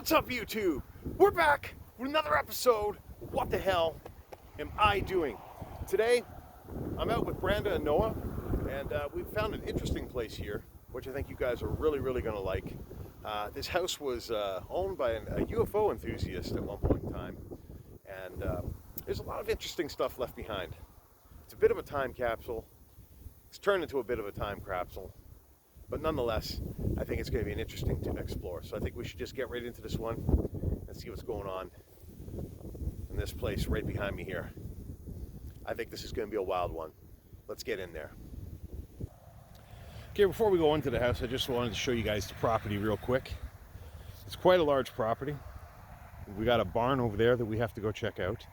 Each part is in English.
What's up, YouTube? We're back with another episode. What the hell am I doing? Today, I'm out with Branda and Noah, and we found an interesting place here, which I think you guys are really going to like. This house was owned by a UFO enthusiast at one point in time, and there's a lot of interesting stuff left behind. It's a bit of a time capsule. It's turned into a bit of a time capsule. But nonetheless, I think it's going to be an interesting to explore. So I think we should just get right into this one and see what's going on in this place right behind me here. I think this is going to be a wild one. Let's get in there. Okay, before we go into the house, I just wanted to show you guys the property real quick. It's quite a large property. We got a barn over there that we have to go check out.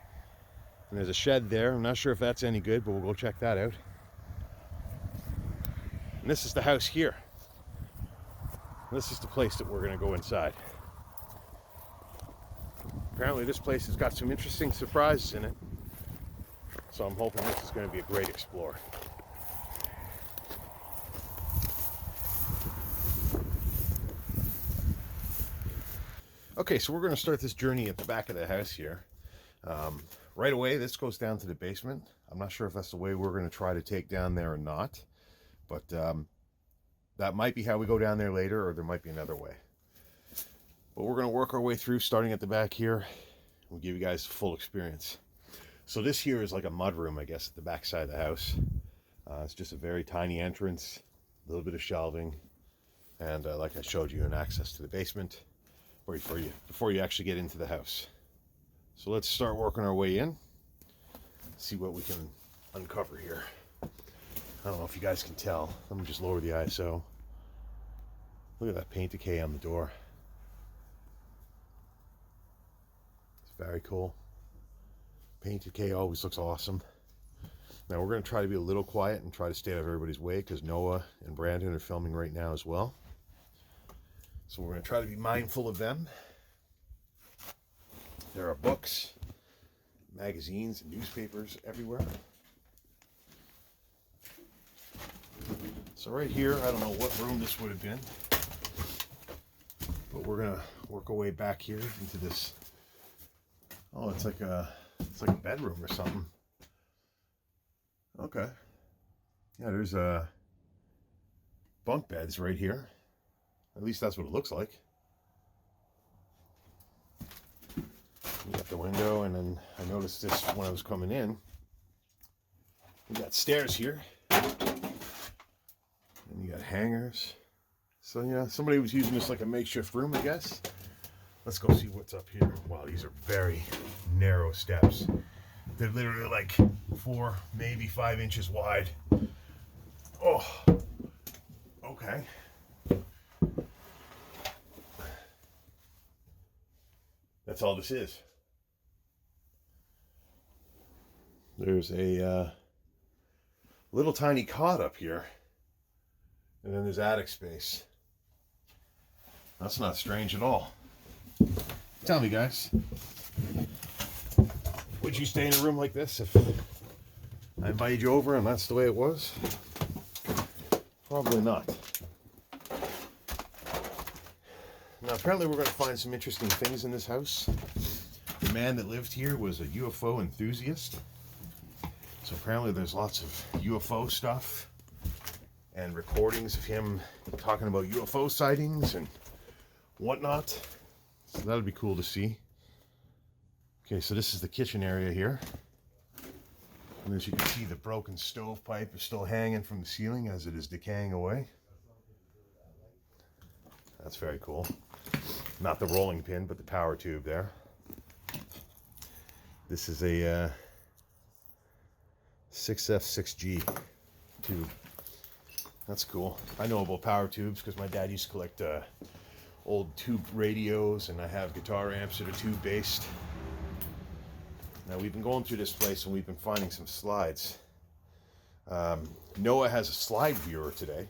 And there's a shed there. I'm not sure if that's any good, but we'll go check that out. And this is the house here. This is the place that we're going to go inside. Apparently this place has got some interesting surprises in it. So I'm hoping this is going to be a great explore. Okay, so we're going to start this journey at the back of the house here. Right away, this goes down to the basement. I'm not sure if that's the way we're going to try to take down there or not. But that might be how we go down there later, or there might be another way. But we're going to work our way through, starting at the back here. We'll give you guys a full experience. So this here is like a mud room, I guess, at the back side of the house. It's just a very tiny entrance, a little bit of shelving, and like I showed you, an access to the basement before you actually get into the house. So let's start working our way in, see what we can uncover here. I don't know if you guys can tell. Let me just lower the ISO. Look at that paint decay on the door. It's very cool. Paint decay always looks awesome. Now we're going to try to be a little quiet and try to stay out of everybody's way because Noah and Brandon are filming right now as well. So we're going to try to be mindful of them. There are books, magazines, and newspapers everywhere. So right here, I don't know what room this would have been, but we're gonna work our way back here into this. Oh, it's like a bedroom or something. Okay. Yeah, there's bunk beds right here. At least that's what it looks like. You got the window, and then I noticed this when I was coming in. We got stairs here. And you got hangers. So yeah, somebody was using this like a makeshift room, I guess. Let's go see what's up here. Wow, these are very narrow steps. They're literally like 4, maybe 5 inches wide. Oh, okay. That's all this is. There's a little tiny cot up here. And then there's attic space. That's not strange at all. Tell me, guys, would you stay in a room like this if I invited you over and that's the way it was? Probably not. Now, apparently we're going to find some interesting things in this house. The man that lived here was a UFO enthusiast. So apparently there's lots of UFO stuff and recordings of him talking about UFO sightings and whatnot. So that would be cool to see. Okay, so this is the kitchen area here. And as you can see, the broken stovepipe is still hanging from the ceiling as it is decaying away. That's very cool. Not the rolling pin, but the power tube there. This is a 6F6G tube. That's cool. I know about power tubes because my dad used to collect old tube radios, and I have guitar amps that are tube based. Now we've been going through this place and we've been finding some slides. Noah has a slide viewer today,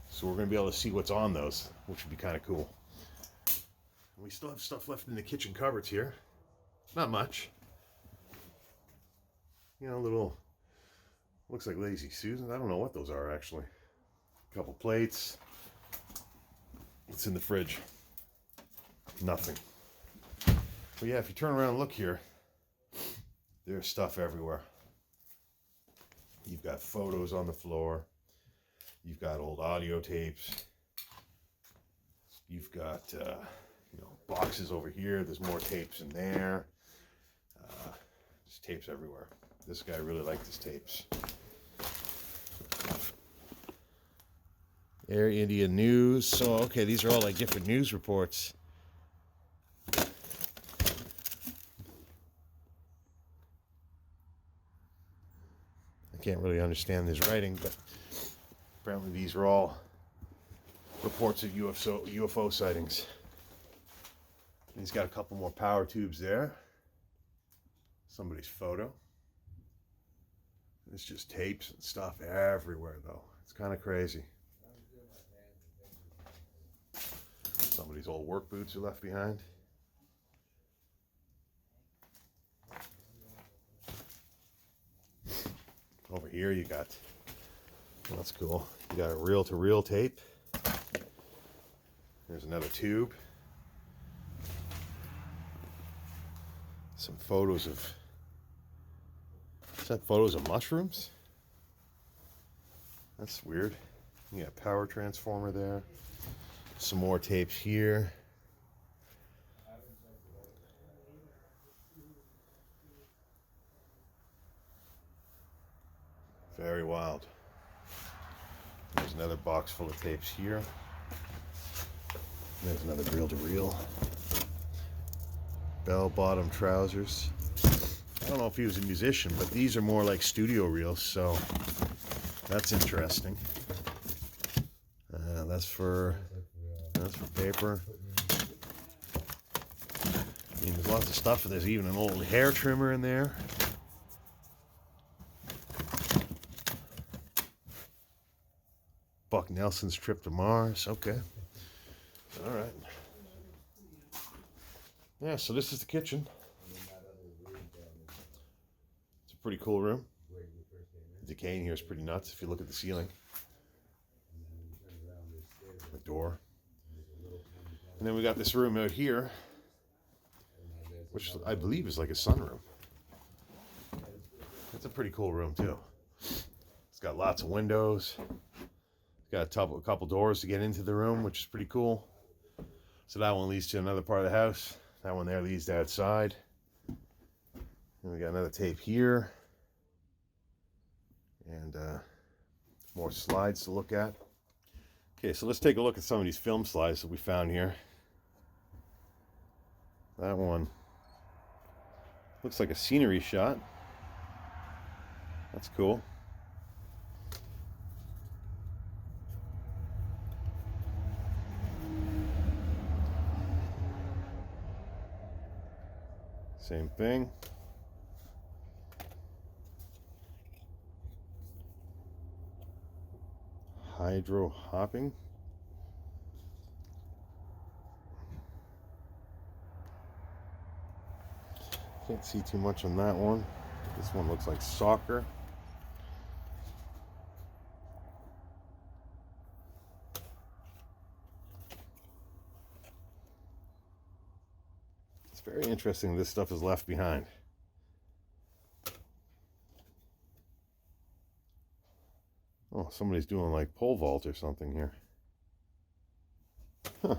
so we're going to be able to see what's on those, which would be kind of cool. And we still have stuff left in the kitchen cupboards here. Not much. You know, little, looks like Lazy Susan. I don't know what those are actually. A couple plates. What's in the fridge? Nothing. But yeah, if you turn around and look here, there's stuff everywhere. You've got photos on the floor. You've got old audio tapes. You've got, boxes over here. There's more tapes in there. There's tapes everywhere. This guy really liked his tapes. Air India News. So, okay, these are all like different news reports. I can't really understand this writing, but apparently these are all reports of UFO sightings. And he's got a couple more power tubes there. Somebody's photo. It's just tapes and stuff everywhere, though. It's kind of crazy. Somebody's old work boots are left behind. Over here you got, well, that's cool, you got a reel-to-reel tape. There's another tube. Some photos of, is that photos of mushrooms? That's weird. You got a power transformer there. Some more tapes here. Very wild. There's another box full of tapes here. There's another reel-to-reel. Bell-bottom trousers. I don't know if he was a musician, but these are more like studio reels, so that's interesting. That's for paper. I mean, there's lots of stuff. There's even an old hair trimmer in there. Buck Nelson's trip to Mars. Okay. All right. Yeah, so this is the kitchen. It's a pretty cool room. The decay in here is pretty nuts if you look at the ceiling. The door. And then we got this room out here, which I believe is like a sunroom. It's a pretty cool room too. It's got lots of windows. It's got a couple doors to get into the room, which is pretty cool. So that one leads to another part of the house. That one there leads to outside. And we got another tape here. And more slides to look at. Okay, so let's take a look at some of these film slides that we found here. That one looks like a scenery shot. That's cool. Same thing. Hydro hopping. Can't see too much on that one. This one looks like soccer. It's very interesting this stuff is left behind. Oh, somebody's doing like pole vault or something here. Huh.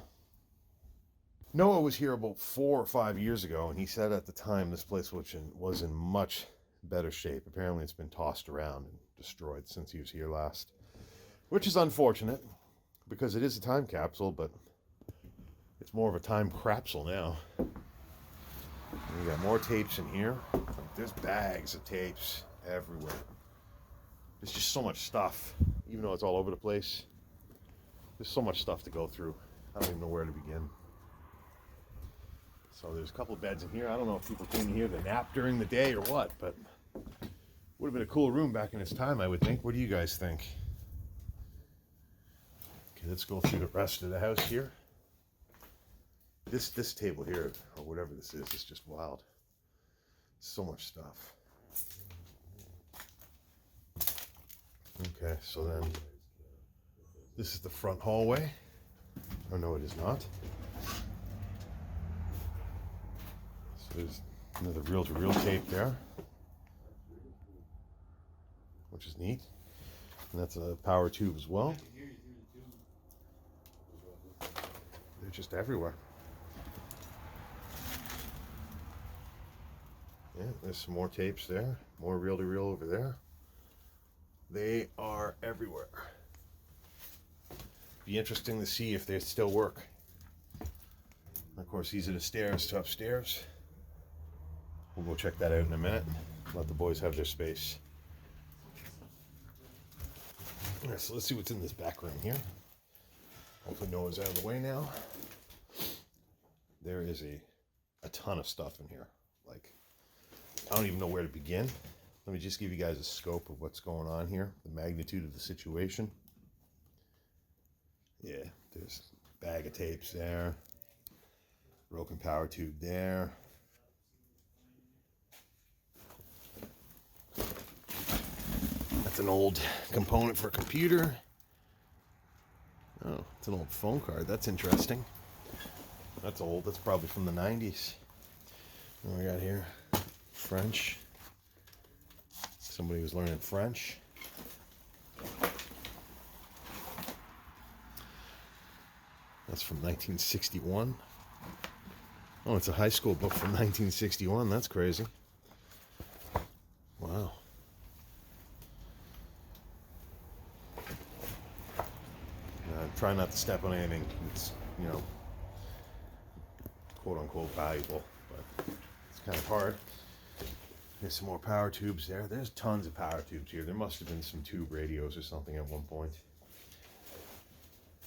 Noah was here about 4 or 5 years ago, and he said at the time this place was in much better shape. Apparently it's been tossed around and destroyed since he was here last, which is unfortunate because it is a time capsule, but it's more of a time crapsule now. And we got more tapes in here. There's bags of tapes everywhere. There's just so much stuff, even though it's all over the place. There's so much stuff to go through. I don't even know where to begin. So there's a couple of beds in here. I don't know if people came here to nap during the day or what, but would have been a cool room back in its time, I would think. What do you guys think? Okay, let's go through the rest of the house here. This table here, or whatever this is just wild. So much stuff. Okay, so then this is the front hallway. Oh no, it is not. There's another reel-to-reel tape there, which is neat. And that's a power tube as well. They're just everywhere. Yeah, there's some more tapes there. More reel-to-reel over there. They are everywhere. Be interesting to see if they still work. Of course, these are the stairs to upstairs. We'll go check that out in a minute. Let the boys have their space. All right, so let's see what's in this back room here. Hopefully Noah's out of the way now. There is a ton of stuff in here. Like, I don't even know where to begin. Let me just give you guys a scope of what's going on here, the magnitude of the situation. Yeah, there's a bag of tapes there, broken power tube there. That's an old component for a computer. Oh, it's an old phone card. That's interesting. That's old. That's probably from the 90s. What we got here? French. Somebody was learning French. That's from 1961. Oh, it's a high school book from 1961. That's crazy. Wow. Try not to step on anything that's, you know, quote unquote valuable, but it's kind of hard. There's some more power tubes there. There's tons of power tubes here. There must have been some tube radios or something at one point.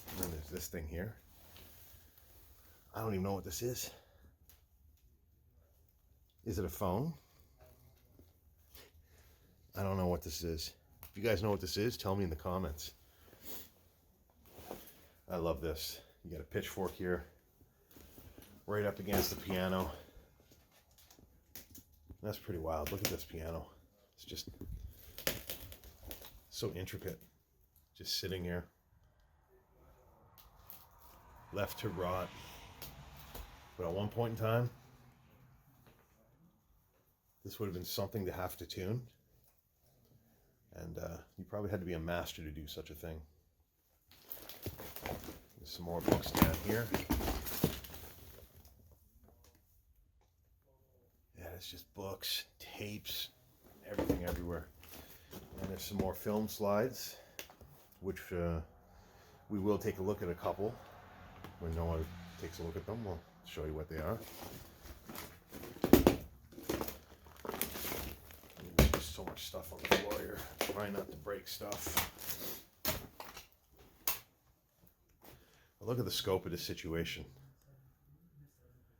And then there's this thing here. I don't even know what this is. Is it a phone? I don't know what this is. If you guys know what this is, tell me in the comments. I love this. You got a pitchfork here, right up against the piano. That's pretty wild. Look at this piano. It's just so intricate. Just sitting here. Left to rot. But at one point in time, this would have been something to have to tune. And you probably had to be a master to do such a thing. There's some more books down here. Yeah, it's just books, tapes, everything everywhere. And there's some more film slides, which we will take a look at a couple. When Noah takes a look at them, we'll show you what they are. There's so much stuff on the floor here. Try not to break stuff. But look at the scope of the situation.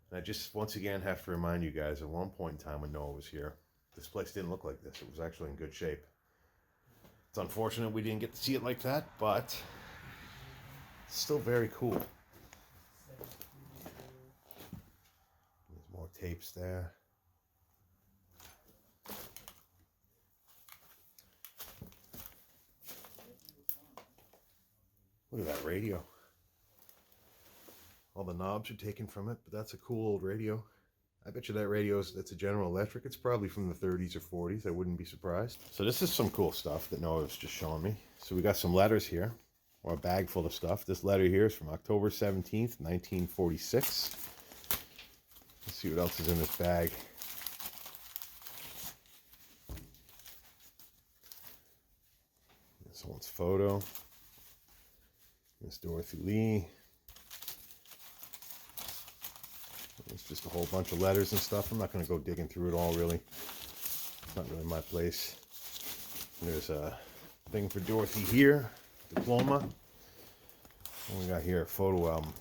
And I just once again have to remind you guys, at one point in time when Noah was here, this place didn't look like this. It was actually in good shape. It's unfortunate we didn't get to see it like that, but it's still very cool. There's more tapes there. Look at that radio. All the knobs are taken from it, but that's a cool old radio. I bet you that that's a General Electric. It's probably from the 30s or 40s. I wouldn't be surprised. So this is some cool stuff that Noah was just showing me. So we got some letters here, or a bag full of stuff. This letter here is from October 17th, 1946. Let's see what else is in this bag. Someone's photo. Miss Dorothy Lee. It's just a whole bunch of letters and stuff. I'm not going to go digging through it all, really. It's not really my place. And there's a thing for Dorothy here, diploma. And we got here a photo album.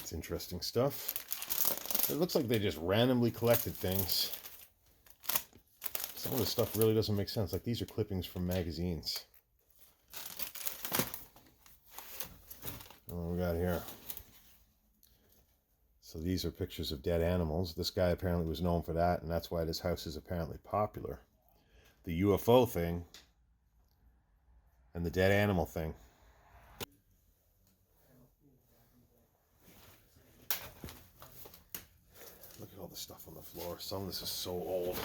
It's interesting stuff. It looks like they just randomly collected things. Some of this stuff really doesn't make sense. Like, these are clippings from magazines. What we got here? So these are pictures of dead animals. This guy apparently was known for that, and that's why this house is apparently popular. The UFO thing and the dead animal thing. Look at all the stuff on the floor. Some of this is so old.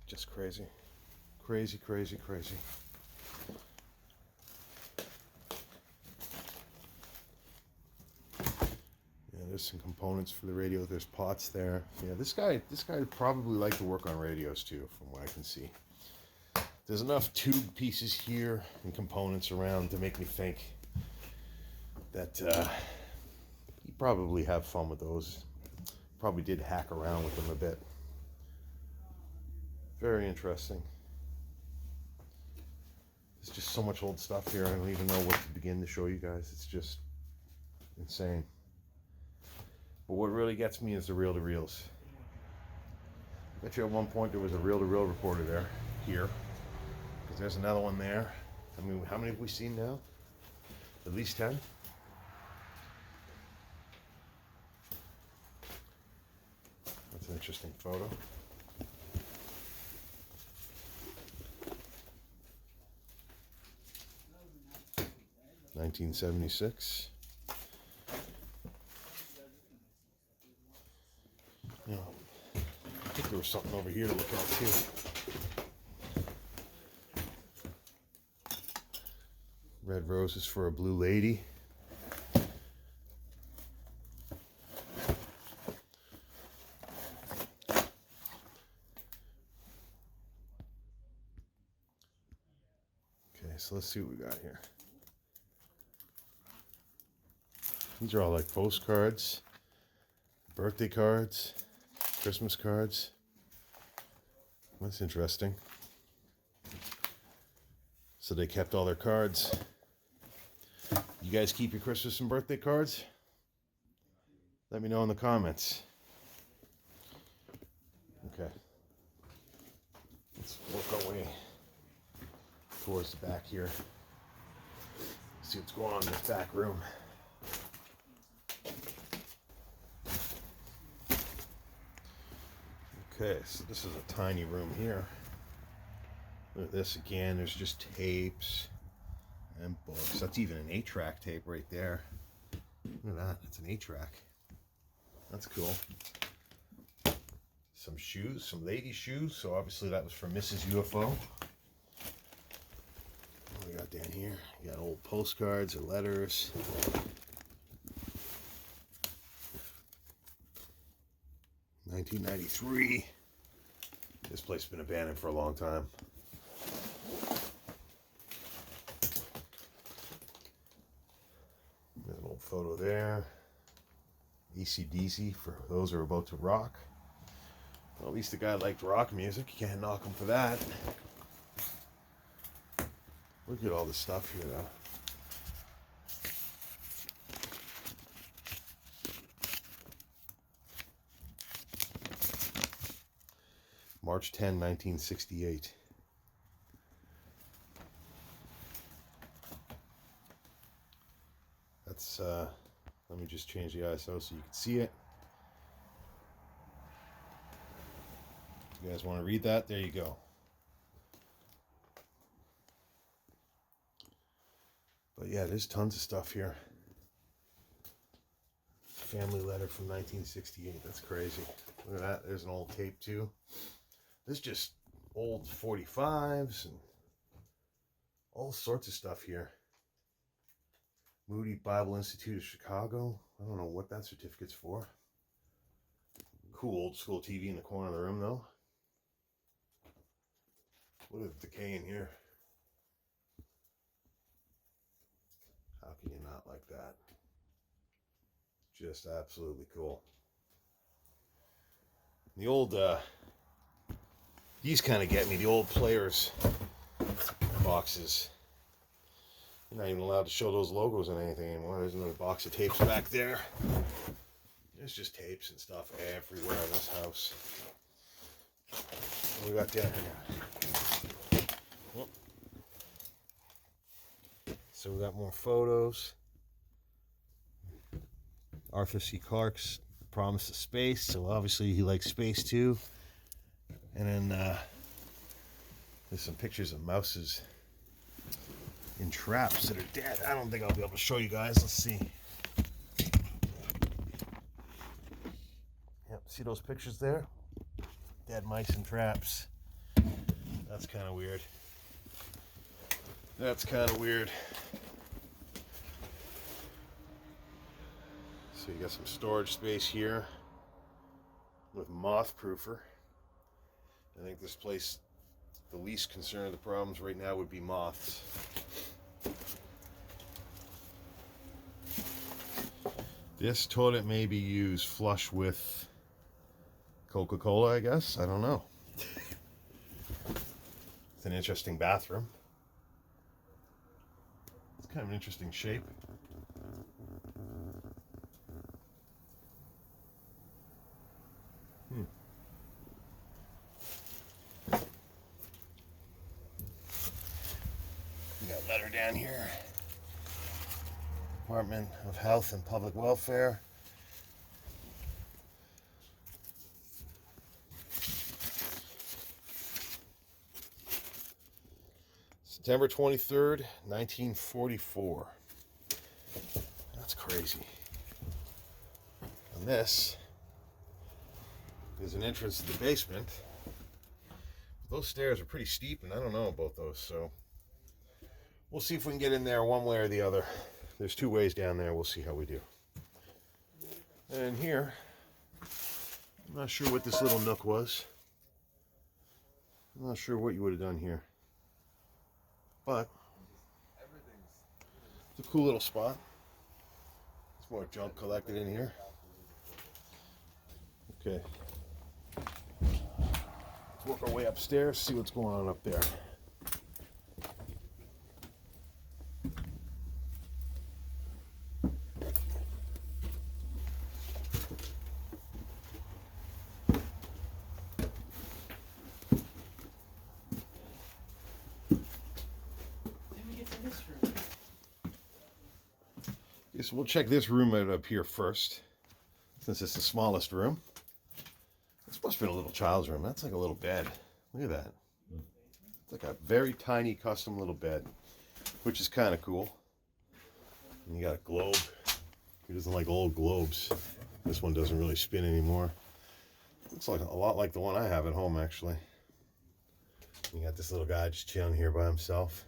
Just crazy. Crazy, crazy, crazy. Yeah, there's some components for the radio. There's pots there. Yeah, this guy would probably like to work on radios too, from what I can see. There's enough tube pieces here and components around to make me think that he probably have fun with those. Probably did hack around with them a bit. Very interesting. There's just so much old stuff here. I don't even know what to begin to show you guys. It's just insane. But what really gets me is the reel-to-reels. I bet you at one point there was a reel-to-reel recorder there, here. Because there's another one there. I mean, how many have we seen now? At least 10? That's an interesting photo. (1976). Yeah, I think there was something over here to look at too. Red roses for a blue lady. Okay, so let's see what we got here. These are all like postcards, birthday cards, Christmas cards. That's interesting. So they kept all their cards. You guys keep your Christmas and birthday cards? Let me know in the comments. Okay. Let's work our way towards the back here. See what's going on in this back room. Okay, so this is a tiny room here. Look at this again. There's just tapes and books. That's even an 8-track tape right there. Look at that. That's an 8-track. That's cool. Some shoes, some lady shoes. So obviously that was for Mrs. UFO. What do we got down here? You got old postcards or letters. (1993). This place has been abandoned for a long time. There's an old photo there. AC/DC for those who are about to rock. Well, at least the guy liked rock music. You can't knock him for that. Look at all the stuff here, though. March 10, 1968. That's, let me just change the ISO so you can see it. You guys want to read that? There you go. But yeah, there's tons of stuff here. Family letter from 1968. That's crazy. Look at that. There's an old tape too. This is just old 45s and all sorts of stuff here. Moody Bible Institute of Chicago. I don't know what that certificate's for. Cool old school TV in the corner of the room though. Look at the decay in here. How can you not like that? Just absolutely cool. The old, these kind of get me, the old players boxes. You're not even allowed to show those logos on anything anymore. There's another box of tapes back there. There's just tapes and stuff everywhere in this house. What we got down here? Well, so we got more photos. Arthur C. Clarke's Promise of Space. So obviously he likes space too. And then there's some pictures of mouses in traps that are dead. I don't think I'll be able to show you guys. Let's see. Yep, see those pictures there? Dead mice in traps. That's kind of weird. That's kind of weird. So you got some storage space here with moth proofer. I think this place, the least concern of the problems right now would be moths. This toilet may be used flush with Coca-Cola, I guess. I don't know. It's an interesting bathroom. It's kind of an interesting shape. We got a letter down here. Department of Health and Public Welfare. September 23rd, 1944. That's crazy. And this is an entrance to the basement. Those stairs are pretty steep, and I don't know about those, so we'll see if we can get in there one way or the other. There's two ways down there. We'll see how we do. And here, I'm not sure what this little nook was. I'm not sure what you would have done here. But it's a cool little spot. There's more junk collected in here. Okay. Let's work our way upstairs, see what's going on up there. So we'll check this room out up here first, since it's the smallest room. This must have been a little child's room. That's like a little bed. Look at that. It's like a very tiny custom little bed, which is kind of cool. And you got a globe. Who doesn't like old globes? This one doesn't really spin anymore. Looks like a lot like the one I have at home, actually. You got this little guy just chilling here by himself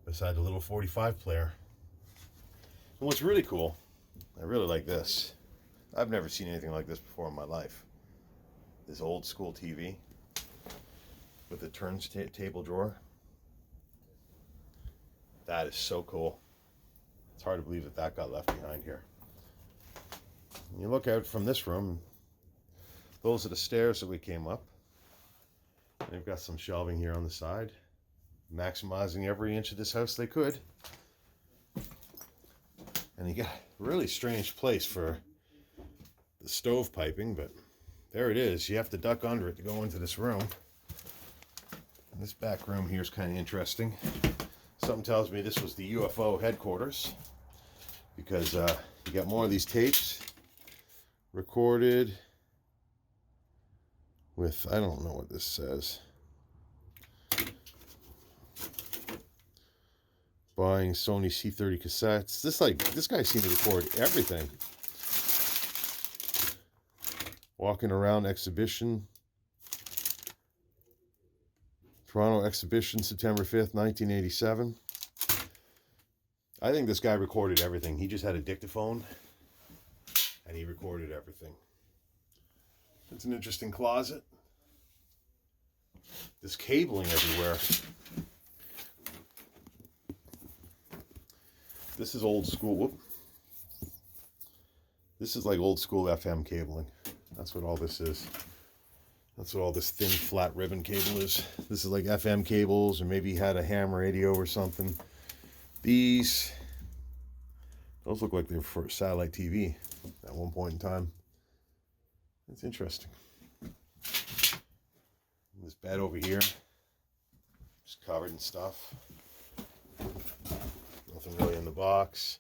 beside the little 45 player. And what's really cool, I really like this. I've never seen anything like this before in my life. This old school TV with the turntable drawer. That is so cool. It's hard to believe that that got left behind here. When you look out from this room, those are the stairs that we came up. They've got some shelving here on the side, maximizing every inch of this house they could. And you got a really strange place for the stove piping, but there it is. You have to duck under it to go into this room. And this back room here is kind of interesting. Something tells me this was the UFO headquarters, because you got more of these tapes recorded with, I don't know what this says. Buying Sony C30 cassettes. This guy seemed to record everything. Walking around exhibition. Toronto exhibition, September 5th, 1987. I think this guy recorded everything. He just had a dictaphone and he recorded everything. It's an interesting closet. There's cabling everywhere. This is old school. Whoop. This is like old school FM cabling. That's what all this is. That's what all this thin flat ribbon cable is. This is like FM cables, or maybe he had a ham radio or something. Those look like they were for satellite TV at one point in time. It's interesting. This bed over here, just covered in stuff. Nothing really in the box.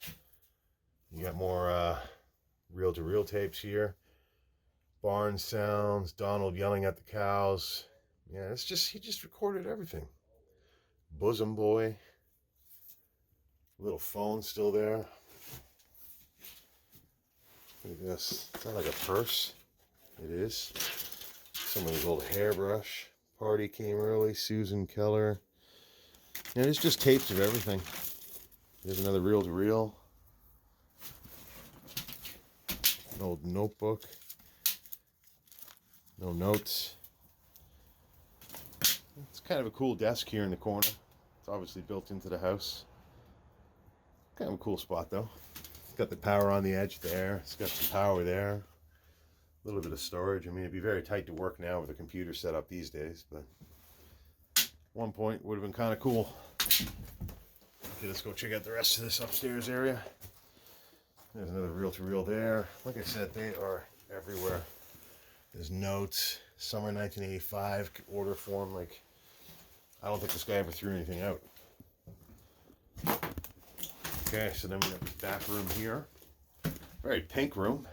You got more reel-to-reel tapes here. Barn sounds, Donald yelling at the cows. Yeah, it's just, he just recorded everything. Bosom boy. Little phone still there. Look at this. Is that like a purse? It is. Someone's old hairbrush. Party came early. Susan Keller. Yeah, it's just tapes of everything. Here's another reel-to-reel. An old notebook. No notes. It's kind of a cool desk here in the corner. It's obviously built into the house. Kind of a cool spot though. It's got the power on the edge there. It's got the power there. A little bit of storage. I mean, it'd be very tight to work now with a computer set up these days, but at one point would have been kind of cool. Okay, let's go check out the rest of this upstairs area. There's another reel-to-reel there. Like I said, they are everywhere. There's notes. Summer 1985 order form. Like, I don't think this guy ever threw anything out. Okay, so then we got this back room here. Very pink room.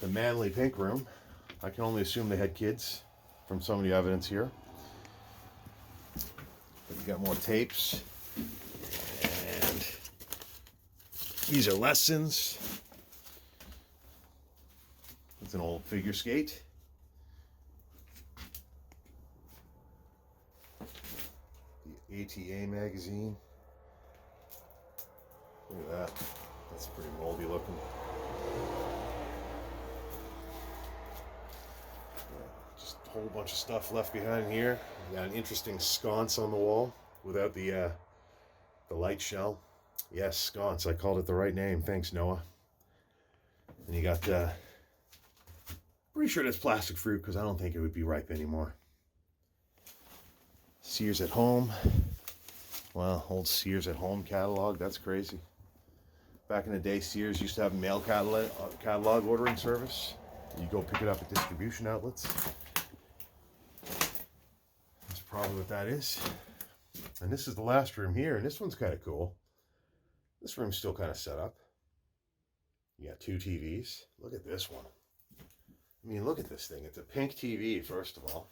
The manly pink room. I can only assume they had kids from some of the evidence here. But we got more tapes. And these are lessons. It's an old figure skate. The ATA magazine. Look at that. That's pretty moldy looking. Just a whole bunch of stuff left behind here. We got an interesting sconce on the wall without the light shell. Yes, sconce. I called it the right name. Thanks, Noah. And you got pretty sure that's plastic fruit because I don't think it would be ripe anymore. Sears at Home. Wow, old Sears at Home catalog. That's crazy. Back in the day, Sears used to have mail catalog ordering service. You go pick it up at distribution outlets. That's probably what that is. And this is the last room here, and this one's kind of cool. This room's still kind of set up. You got 2 TVs. Look at this one. I mean, look at this thing. It's a pink TV, first of all.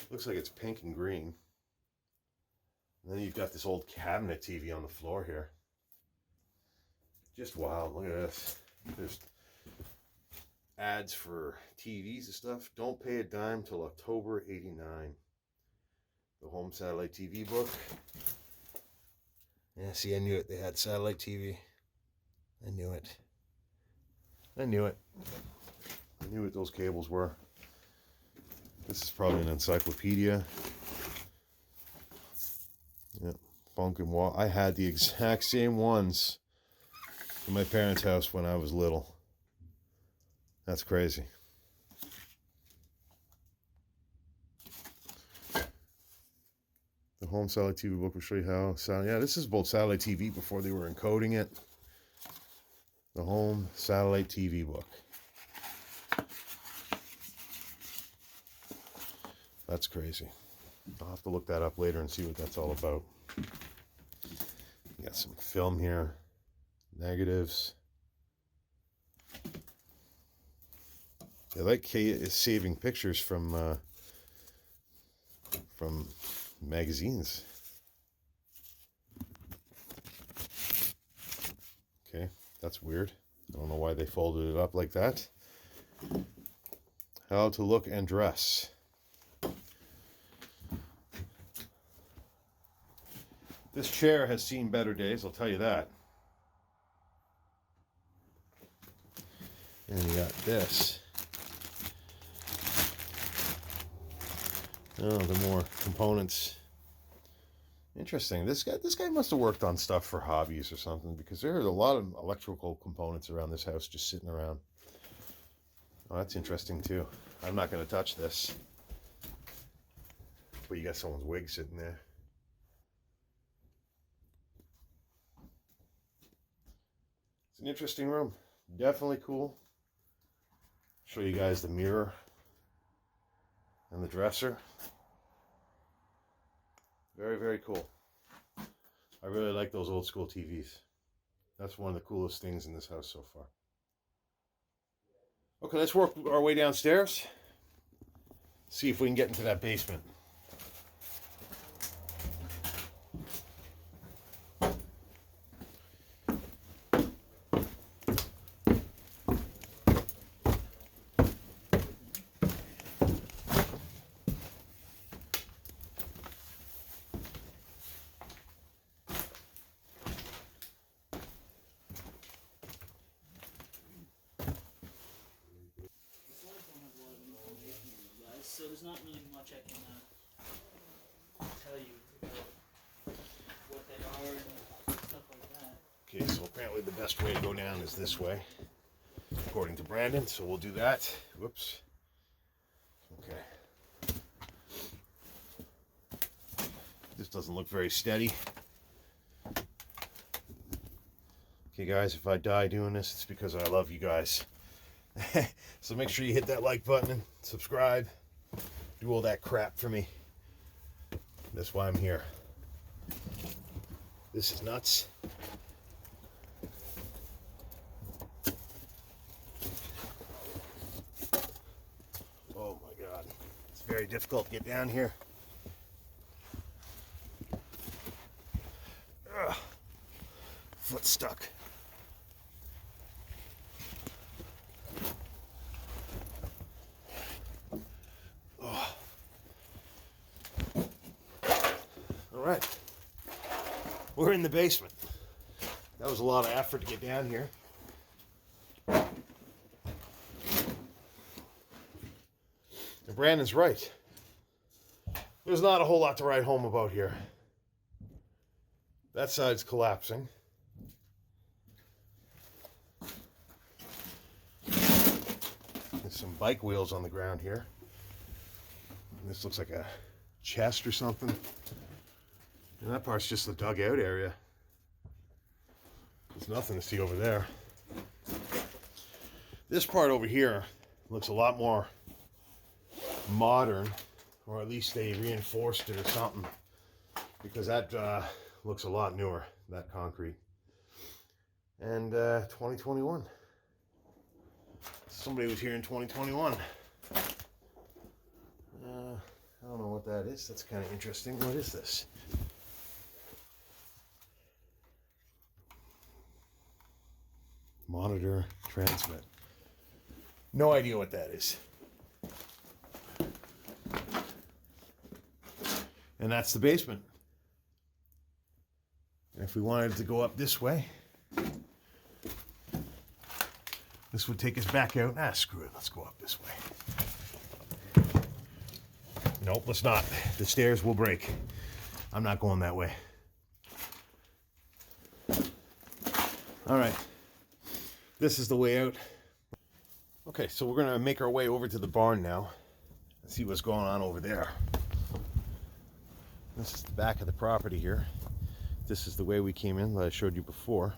Looks like it's pink and green. And then you've got this old cabinet TV on the floor here. Just wild. Look at this. There's ads for TVs and stuff. Don't pay a dime till October '89. The home satellite TV book. Yeah, see, I knew it. They had satellite TV. I knew it. I knew it. I knew what those cables were. This is probably an encyclopedia. Yep. Funk and Wall. I had the exact same ones in my parents' house when I was little. That's crazy. The home satellite TV book will show you how. Yeah, this is both satellite TV before they were encoding it. The home satellite TV book. That's crazy. I'll have to look that up later and see what that's all about. You got some film here. Negatives. I like Kay is saving pictures from magazines. Okay, that's weird. I don't know why they folded it up like that. How to look and dress. This chair has seen better days, I'll tell you that. And you got this. Oh, the more components. Interesting. This guy must have worked on stuff for hobbies or something, because there are a lot of electrical components around this house just sitting around. Oh, that's interesting too. I'm not going to touch this. But you got someone's wig sitting there. It's an interesting room. Definitely cool. Show you guys the mirror and the dresser. Very, very cool. I really like those old school TVs. That's one of the coolest things in this house so far. Okay, let's work our way downstairs. See if we can get into that basement. So there's not really much I can tell you about what they are and stuff like that. Okay, so apparently the best way to go down is this way, according to Brandon, so we'll do that. Whoops. Okay. This doesn't look very steady. Okay guys, if I die doing this, it's because I love you guys. So make sure you hit that like button and subscribe. Do all that crap for me. That's why I'm here. This is nuts. Oh my God. It's very difficult to get down here. Ugh. Foot stuck. All right, we're in the basement. That was a lot of effort to get down here. And Brandon's right. There's not a whole lot to write home about here. That side's collapsing. There's some bike wheels on the ground here. This looks like a chest or something. And that part's just the dugout area. There's nothing to see over there. This part over here looks a lot more modern, or at least they reinforced it or something, because that looks a lot newer, that concrete. And 2021. Somebody was here in 2021. I don't know what that is. That's kind of interesting. What is this? Monitor, transmit. No idea what that is. And that's the basement. And if we wanted to go up this way, this would take us back out. Ah, screw it. Let's go up this way. Nope, let's not. The stairs will break. I'm not going that way. All right. This is the way out. Okay, so we're gonna make our way over to the barn now and see what's going on over there. This is the back of the property here. This is the way we came in that I showed you before.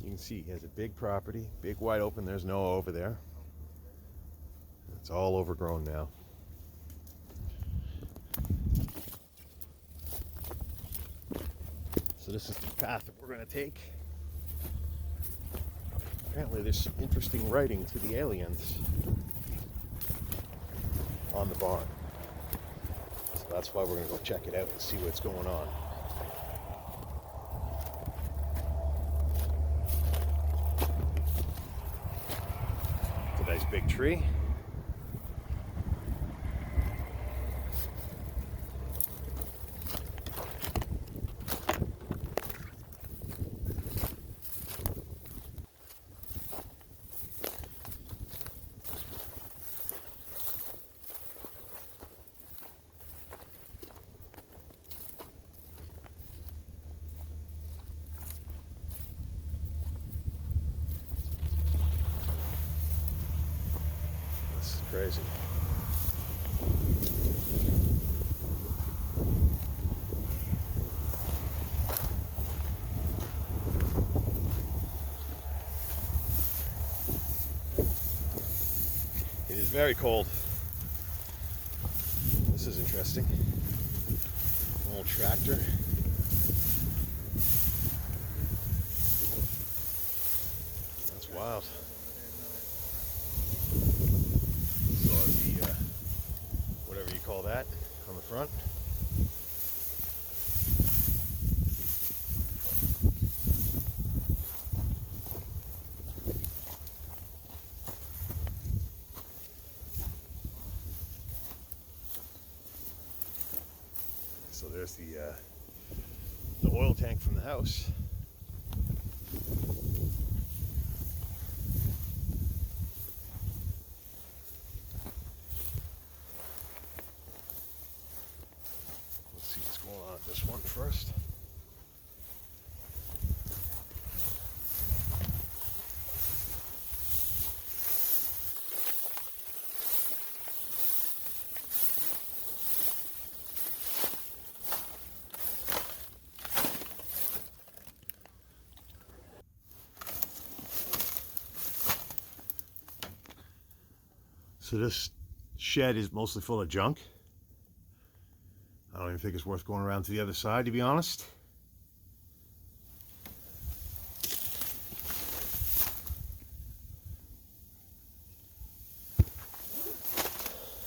You can see he has a big property, big wide open. There's no over there. It's all overgrown now. So this is the path that we're gonna take. Apparently there's some interesting writing to the aliens on the barn. So that's why we're going to go check it out and see what's going on. It's a nice big tree. Crazy. It is very cold. This is interesting. An old tractor. That's wild. front. So there's the oil tank from the house. Let's see what's going on at this one first. So this shed is mostly full of junk. I don't even think it's worth going around to the other side, to be honest.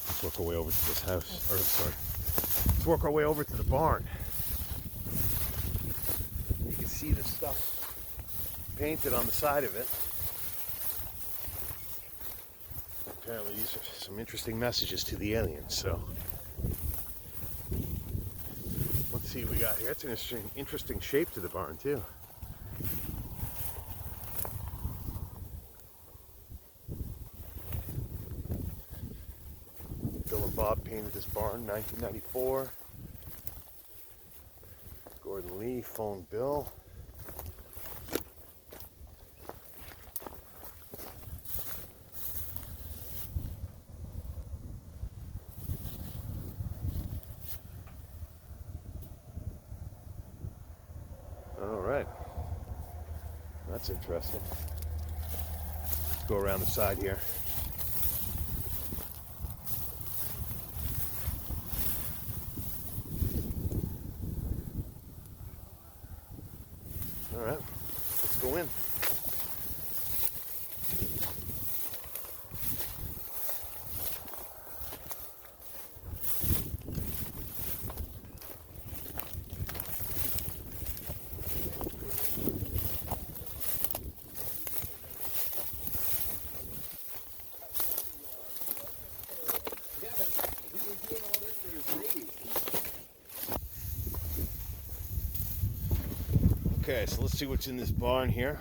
Let's work our way over to this house. Let's work our way over to the barn. You can see the stuff painted on the side of it. Apparently these are some interesting messages to the aliens, so let's see what we got here. It's an interesting shape to the barn too. Bill and Bob painted this barn, 1994. Gordon Lee phoned Bill. All right, that's interesting. Let's go around the side here. All right, let's go in. Okay, so let's see what's in this barn here.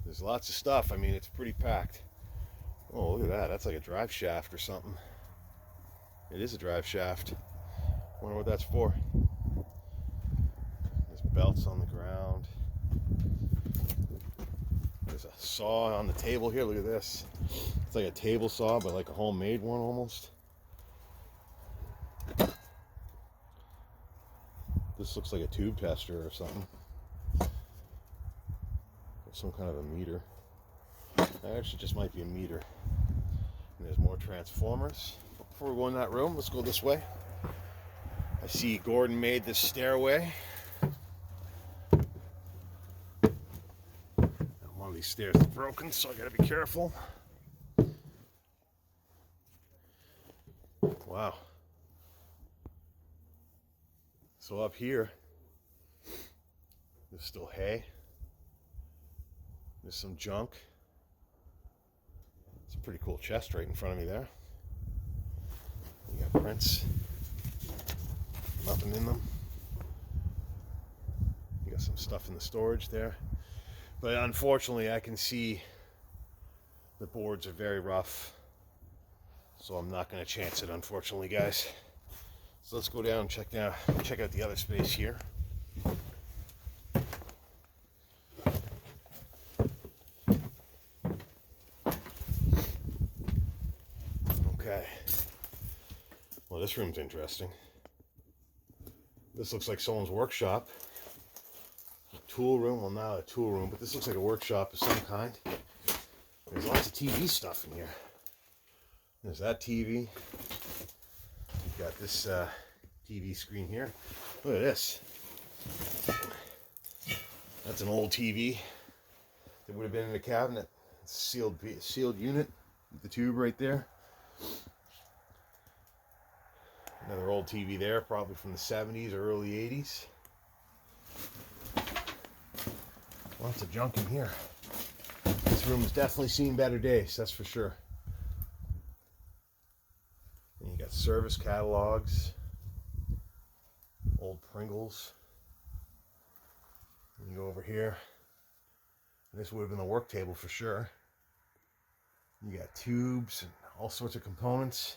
There's lots of stuff. I mean, it's pretty packed. Oh, look at that. That's like a drive shaft or something. It is a drive shaft. Wonder what that's for. There's belts on the ground. There's a saw on the table here. Look at this. It's like a table saw, but like a homemade one almost. This looks like a tube tester or something. Some kind of a meter. That actually just might be a meter. And there's more transformers. But before we go in that room, let's go this way. I see Gordon made this stairway. One of these stairs is broken, so I gotta be careful. Wow. So up here, there's still hay. There's some junk. It's a pretty cool chest right in front of me there. You got prints. Nothing in them. You got some stuff in the storage there. But unfortunately, I can see the boards are very rough. So I'm not going to chance it, unfortunately, guys. So let's go down and check out the other space here. Okay. Well, this room's interesting. This looks like someone's workshop. A tool room. Well, not a tool room, but this looks like a workshop of some kind. There's lots of TV stuff in here. There's that TV. You've got this TV screen here. Look at this. That's an old TV that would have been in a cabinet. It's a sealed unit with the tube right there. Another old TV there, probably from the 70s or early 80s. Lots of junk in here. This room has definitely seen better days, that's for sure. And you got service catalogs, old Pringles. And you go over here, and this would have been the work table for sure. You got tubes and all sorts of components.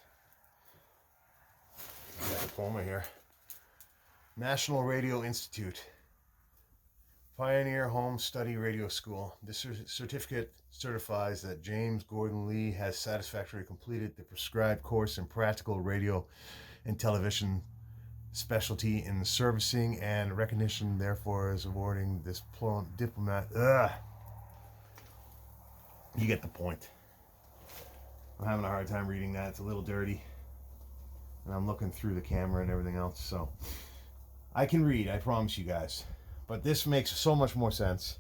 You got a diploma here. National Radio Institute. Pioneer Home Study Radio School. This certificate certifies that James Gordon Lee has satisfactorily completed the prescribed course in practical radio and television specialty in servicing, and recognition therefore is awarding this diplomat. You get the point. I'm having a hard time reading that. It's a little dirty. And I'm looking through the camera and everything else, so I can read, I promise you guys. But this makes so much more sense.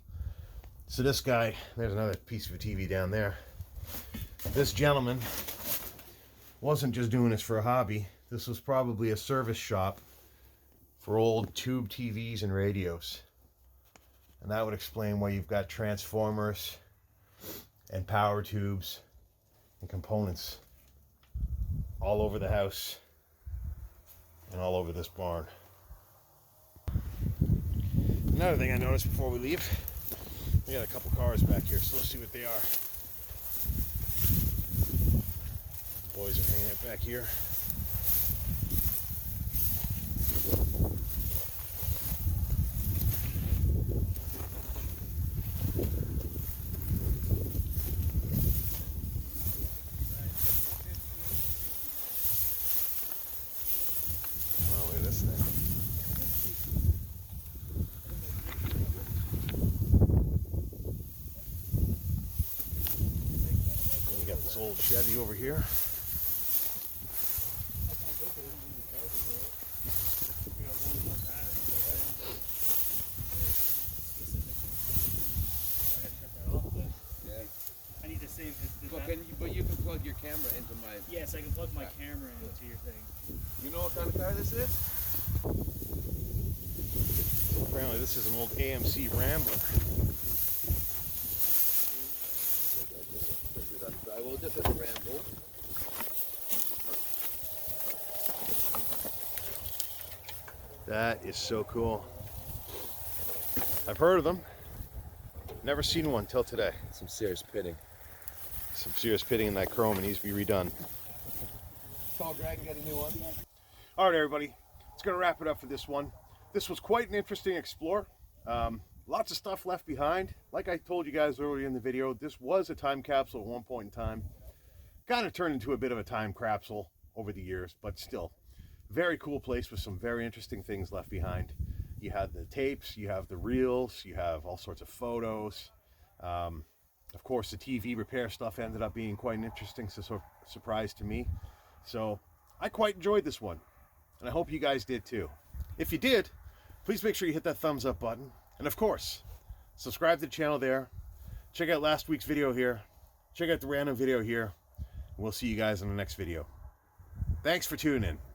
So this guy, there's another piece of a TV down there. This gentleman wasn't just doing this for a hobby. This was probably a service shop for old tube TVs and radios. And that would explain why you've got transformers and power tubes and components all over the house and all over this barn. Another thing I noticed before we leave, we got a couple cars back here, so let's see what they are. Boys are hanging out back here. Oh, look at this thing. We got this old Chevy over here. I need to save his. But you can plug your camera into my. Yes, I can plug my camera into your thing. You know what kind of car this is? Apparently this is an old AMC Rambler. Well, this is a Rambo. That is so cool. I've heard of them. Never seen one till today. Some serious pitting. Some serious pitting in that chrome. It needs to be redone. Tall Dragon got a new one. All right, everybody. It's going to wrap it up for this one. This was quite an interesting explore. Lots of stuff left behind. Like I told you guys earlier in the video, this was a time capsule at one point in time. Kind of turned into a bit of a time capsule over the years, but still. Very cool place with some very interesting things left behind. You have the tapes, you have the reels, you have all sorts of photos. Of course, the TV repair stuff ended up being quite an interesting surprise to me. So I quite enjoyed this one, and I hope you guys did too. If you did, please make sure you hit that thumbs up button. And of course, subscribe to the channel there. Check out last week's video here. Check out the random video here. And we'll see you guys in the next video. Thanks for tuning in.